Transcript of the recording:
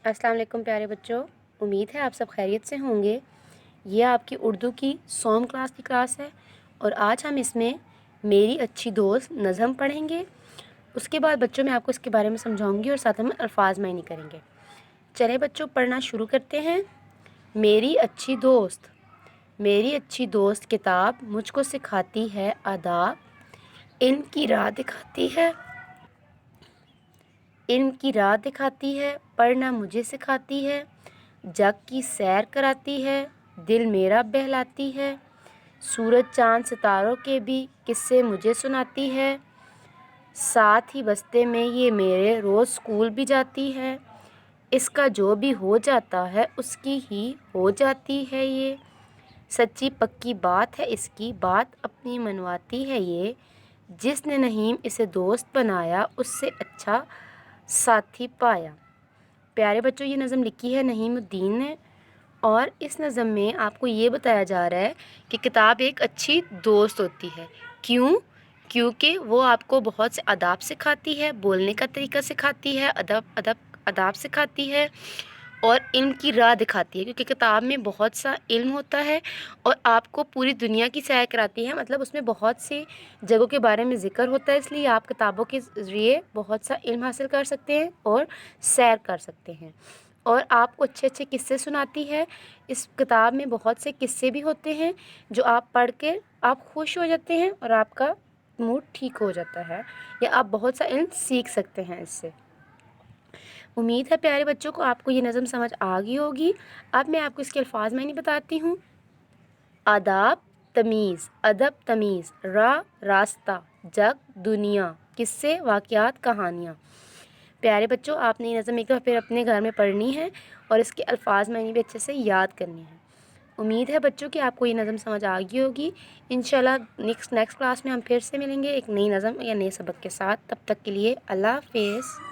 अस्सलाम वालेकुम प्यारे बच्चों, उम्मीद है आप सब खैरियत से होंगे। ये आपकी उर्दू की सॉम क्लास की क्लास है और आज हम इसमें मेरी अच्छी दोस्त नज़म पढ़ेंगे। उसके बाद बच्चों मैं आपको इसके बारे में समझाऊंगी और साथ हम अल्फाज मायने करेंगे। चले बच्चों पढ़ना शुरू करते हैं। मेरी अच्छी दोस्त। मेरी अच्छी दोस्त किताब मुझको सिखाती है आदाब, इल्म की राह दिखाती है, इल्म की राह दिखाती है, पढ़ना मुझे सिखाती है, जग की सैर कराती है, दिल मेरा बहलाती है, सूरज चाँद सितारों के भी किस्से मुझे सुनाती है, साथ ही बस्ते में ये मेरे रोज़ स्कूल भी जाती है, इसका जो भी हो जाता है उसकी ही हो जाती है ये, सच्ची पक्की बात है इसकी बात अपनी मनवाती है ये, जिसने नहीम इसे दोस्त बनाया उससे अच्छा साथी पाया। प्यारे बच्चों ये नज़म लिखी है नहीमुद्दीन ने और इस नज़म में आपको ये बताया जा रहा है कि किताब एक अच्छी दोस्त होती है। क्यों? क्योंकि वो आपको बहुत से आदाब सिखाती है, बोलने का तरीका सिखाती है, आदाब सिखाती है और इल्म की राह दिखाती है, क्योंकि किताब में बहुत सा इल्म होता है और आपको पूरी दुनिया की सैर कराती है। मतलब उसमें बहुत सी जगहों के बारे में ज़िक्र होता है, इसलिए आप किताबों के ज़रिए बहुत सा इल्म हासिल कर सकते हैं और सैर कर सकते हैं। और आपको अच्छे अच्छे किस्से सुनाती है। इस किताब में बहुत से किस्से भी होते हैं जो आप पढ़ के आप खुश हो जाते हैं और आपका मूड ठीक हो जाता है, या आप बहुत सा इल्म सीख सकते हैं इससे। उम्मीद है प्यारे बच्चों को आपको ये नज़म समझ आ गई होगी। अब मैं आपको इसके अल्फाज में नहीं बताती हूँ। आदाब तमीज़, अदब तमीज़, रास्ता, जग दुनिया, किस्से वाक़यात कहानियाँ। प्यारे बच्चों आपने ये नज़म एक बार फिर अपने घर में पढ़नी है और इसके अल्फाज मैंने भी अच्छे से याद करने हैं। उम्मीद है बच्चों कि आपको ये नज़म समझ आ गई होगी। इंशाल्लाह नेक्स्ट क्लास में हम फिर से मिलेंगे एक नई नज़म या नए सबक के साथ। तब तक के लिए अल्लाह हाफ़िज़।